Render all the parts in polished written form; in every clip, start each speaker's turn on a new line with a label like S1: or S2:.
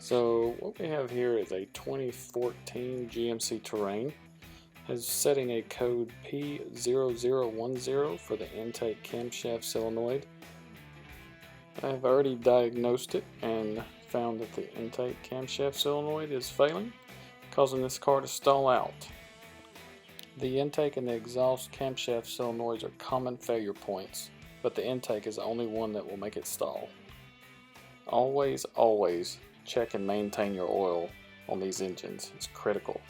S1: So what we have here is a 2014 GMC Terrain. Is setting a code P0010 for the intake camshaft solenoid. I've already diagnosed it and found that the intake camshaft solenoid is failing, causing this car to stall out. The intake and the exhaust camshaft solenoids are common failure points, but the intake is the only one that will make it stall. Always check and maintain your oil on these engines. It's critical.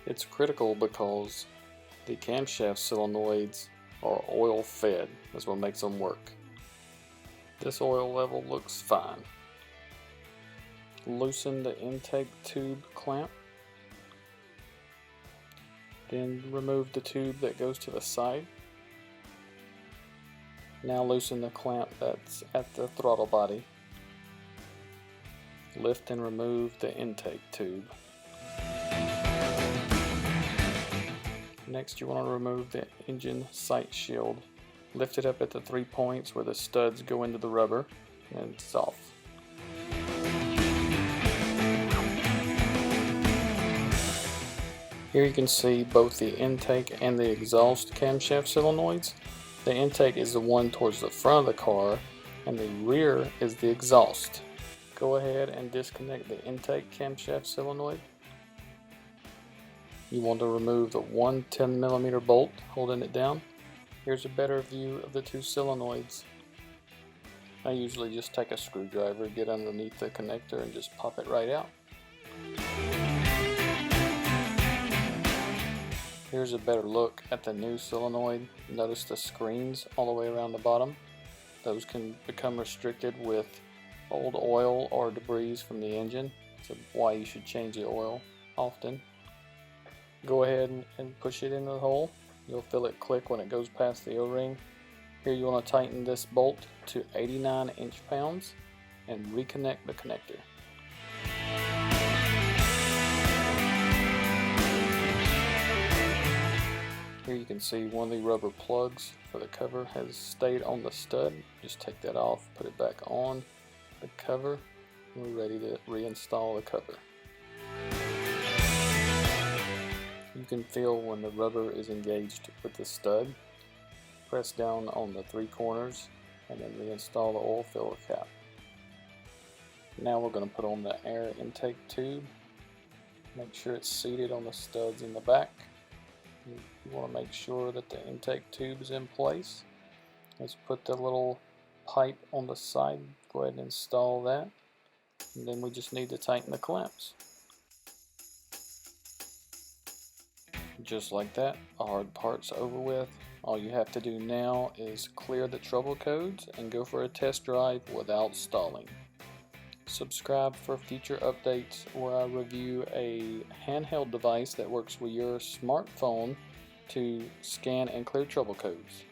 S1: It's critical because the camshaft solenoids are oil fed. That's what makes them work. This oil level looks fine. Loosen the intake tube clamp. Then remove the tube that goes to the side. Now loosen the clamp that's at the throttle body. Lift and remove the intake tube. Next, you want to remove the engine sight shield. Lift it up at the 3 points where the studs go into the rubber, and it's off. Here you can see both the intake and the exhaust camshaft solenoids. The intake is the one towards the front of the car, and the rear is the exhaust. Go ahead and disconnect the intake camshaft solenoid. You want to remove the one 10mm bolt holding it down. Here's a better view of the two solenoids. I usually just take a screwdriver, get underneath the connector, and just pop it right out. Here's a better look at the new solenoid. Notice the screens all the way around the bottom. Those can become restricted with old oil or debris from the engine. So why you should change the oil often. Go ahead and push it into the hole. You'll feel it click when it goes past the O-ring. Here you want to tighten this bolt to 89 inch-pounds and reconnect the connector. Here you can see one of the rubber plugs for the cover has stayed on the stud. Just take that off, put it back on the cover, and we're ready to reinstall the cover. You can feel when the rubber is engaged with the stud. Press down on the 3 corners and then reinstall the oil filler cap. Now we're going to put on the air intake tube. Make sure it's seated on the studs in the back. You want to make sure that the intake tube is in place. Let's put the little pipe on the side. Go ahead and install that. And then we just need to tighten the clamps. Just like that, the hard part's over with. All you have to do now is clear the trouble codes and go for a test drive without stalling. Subscribe for future updates where I review a handheld device that works with your smartphone to scan and clear trouble codes.